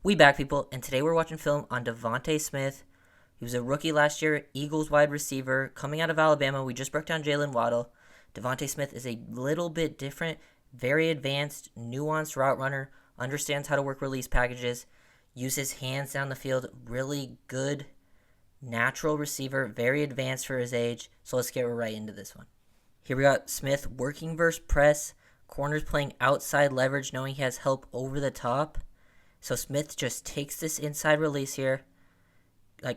We back, people, and today we're watching film on DeVonta Smith. He was a rookie last year, Eagles wide receiver, coming out of Alabama. We just broke down Jalen Waddle. DeVonta Smith is a little bit different, very advanced, nuanced route runner, understands how to work release packages, uses hands down the field, really good, natural receiver, very advanced for his age. So let's get right into this one. Here we got Smith working versus press, corners playing outside leverage, knowing he has help over the top. So Smith just takes this inside release here,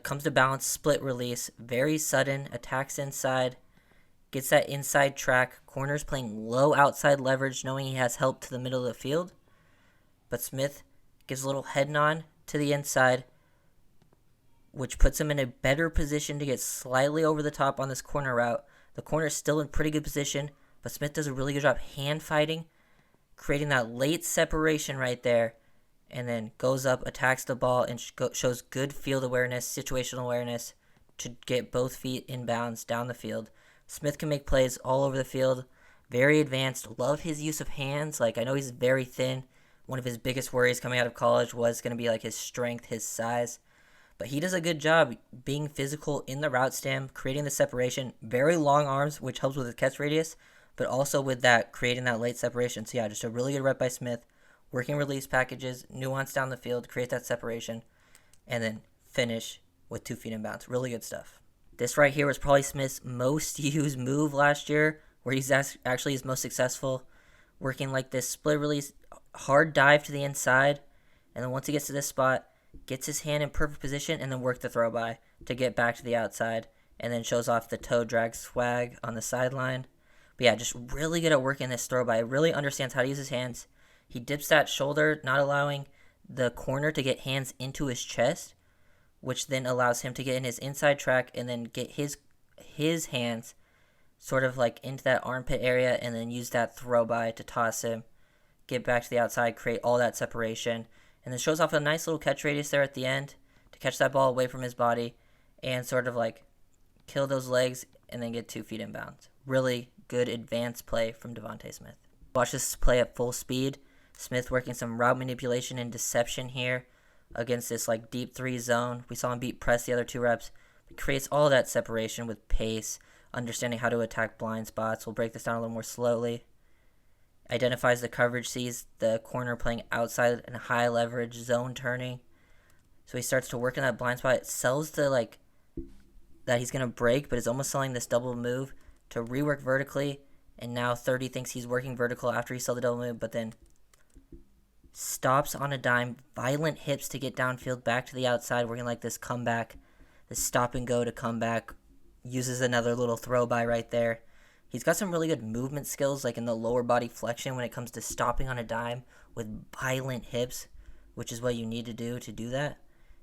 comes to balance, split release, very sudden, attacks inside, gets that inside track, corners playing low outside leverage, knowing he has help to the middle of the field. But Smith gives a little head nod to the inside, which puts him in a better position to get slightly over the top on this corner route. The corner is still in pretty good position, but Smith does a really good job hand fighting, creating that late separation right there, and then goes up, attacks the ball, and shows good field awareness, situational awareness to get both feet in bounds down the field. Smith can make plays all over the field, very advanced. Love his use of hands. I know he's very thin. One of his biggest worries coming out of college was going to be his strength, his size. But he does a good job being physical in the route stem, creating the separation. Very long arms, which helps with his catch radius, but also with that, creating that late separation. So yeah, just a really good rep by Smith. Working release packages, nuance down the field, create that separation, and then finish with 2 feet in bounds. Really good stuff. This right here was probably Smith's most used move last year, where he's actually his most successful, working this split release, hard dive to the inside, and then once he gets to this spot, gets his hand in perfect position, and then work the throw by to get back to the outside, and then shows off the toe drag swag on the sideline. But yeah, just really good at working this throw by. Really understands how to use his hands. He dips that shoulder, not allowing the corner to get hands into his chest, which then allows him to get in his inside track and then get his hands sort of into that armpit area and then use that throw by to toss him, get back to the outside, create all that separation, and then shows off a nice little catch radius there at the end to catch that ball away from his body and sort of kill those legs and then get 2 feet in bounds. Really good advanced play from DeVonta Smith. Watch this play at full speed. Smith working some route manipulation and deception here against this deep 3 zone. We saw him beat press the other 2 reps. He creates all that separation with pace, understanding how to attack blind spots. We'll break this down a little more slowly. Identifies the coverage, sees the corner playing outside and high leverage, zone turning. So he starts to work in that blind spot. It sells the that he's going to break, but is almost selling this double move to rework vertically. And now 30 thinks he's working vertical after he sold the double move, but then stops on a dime, violent hips to get downfield back to the outside, working this comeback, this stop and go to come back, uses another little throw by right there. He's got some really good movement skills in the lower body flexion when it comes to stopping on a dime with violent hips, which is what you need to do that,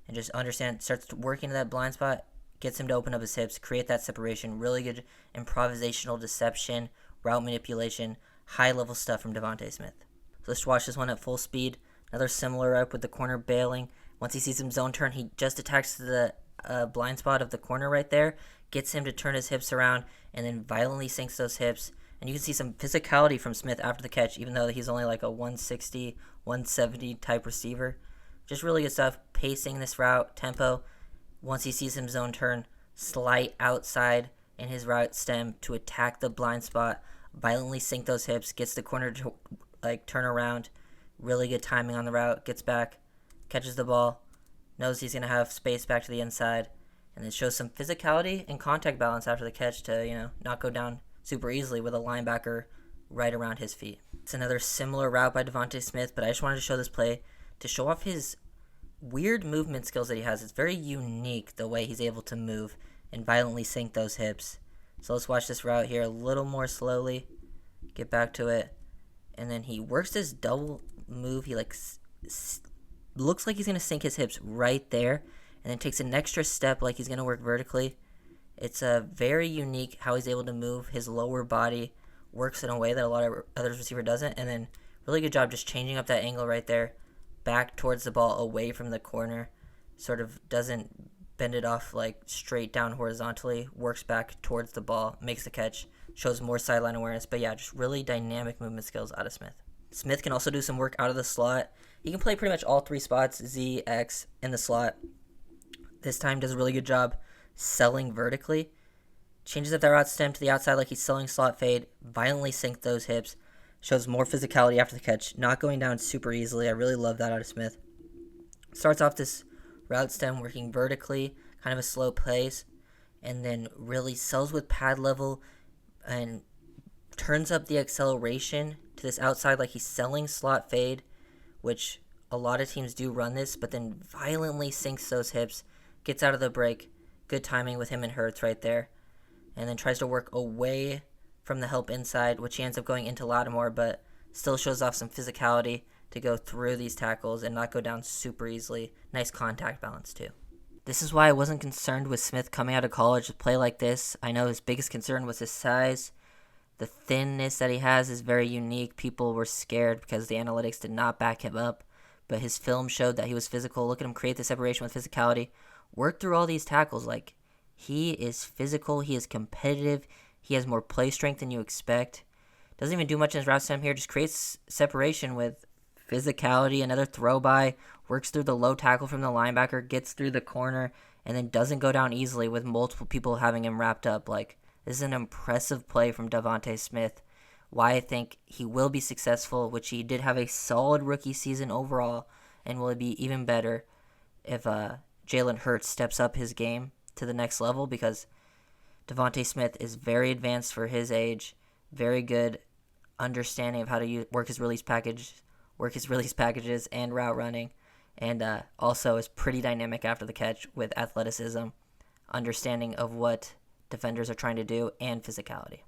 and just understand, starts working to that blind spot, gets him to open up his hips, create that separation. Really good improvisational deception, route manipulation, high level stuff from DeVonta Smith. So let's watch this one at full speed. Another similar rep with the corner bailing. Once he sees him zone turn, he just attacks the blind spot of the corner right there, gets him to turn his hips around, and then violently sinks those hips. And you can see some physicality from Smith after the catch, even though he's only a 160, 170 type receiver. Just really good stuff. Pacing this route, tempo. Once he sees him zone turn, slight outside in his route stem to attack the blind spot, violently sink those hips, gets the corner to turn around. Really good timing on the route. Gets back, catches the ball, knows he's going to have space back to the inside, and then shows some physicality and contact balance after the catch to, not go down super easily with a linebacker right around his feet. It's another similar route by DeVonta Smith, but I just wanted to show this play to show off his weird movement skills that he has. It's very unique the way he's able to move and violently sink those hips. So let's watch this route here a little more slowly. Get back to it. And then he works this double move. He looks like he's going to sink his hips right there, and then takes an extra step he's going to work vertically. It's very unique how he's able to move his lower body, works in a way that a lot of other receiver doesn't, and then really good job just changing up that angle right there, back towards the ball, away from the corner. Sort of doesn't bend it off straight down horizontally, works back towards the ball, makes the catch, shows more sideline awareness. But yeah, just really dynamic movement skills out of Smith. Smith can also do some work out of the slot, He can play pretty much all three spots, Z, X, and the slot. This time does a really good job selling vertically. Changes up that route stem to the outside like he's selling slot fade. Violently sink those hips. Shows more physicality after the catch. Not going down super easily. I really love that out of Smith. Starts off this route stem working vertically, kind of a slow pace, and then really sells with pad level and turns up the acceleration to this outside like he's selling slot fade, which a lot of teams do run this, but then violently sinks those hips, gets out of the break. Good timing with him and Hurts right there. And then tries to work away from the help inside, which he ends up going into Lattimore, but still shows off some physicality to go through these tackles and not go down super easily. Nice contact balance, too. This is why I wasn't concerned with Smith coming out of college to play like this. I know his biggest concern was his size. The thinness that he has is very unique. People were scared because the analytics did not back him up, but his film showed that he was physical. Look at him create the separation with physicality. Work through all these tackles. Like, he is physical. He is competitive. He has more play strength than you expect. Doesn't even do much in his route stem here. Just creates separation with physicality. Another throw by. Works through the low tackle from the linebacker. Gets through the corner. And then doesn't go down easily with multiple people having him wrapped up. Like, this is an impressive play from DeVonta Smith. Why I think he will be successful, which he did have a solid rookie season overall, and will be even better if Jalen Hurts steps up his game to the next level, because DeVonta Smith is very advanced for his age, very good understanding of how to work his release packages and route running, and also is pretty dynamic after the catch with athleticism, understanding of what defenders are trying to do, and physicality.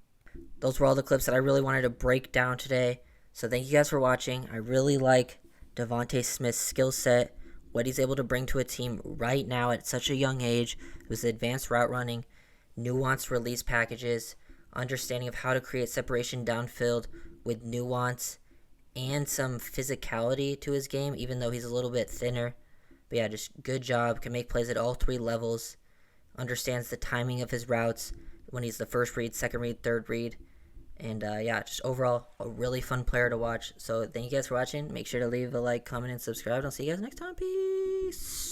Those were all the clips that I really wanted to break down today. So thank you guys for watching. I really like DeVonta Smith's skill set, what he's able to bring to a team right now at such a young age, with advanced route running, nuanced release packages, understanding of how to create separation downfield with nuance, and some physicality to his game, even though he's a little bit thinner. But yeah, just good job. Can make plays at all three levels. Understands the timing of his routes when he's the first read, second read, third read. And yeah, just overall a really fun player to watch. So thank you guys for watching. Make sure to leave a like, comment, and subscribe. I'll see you guys next time. Peace.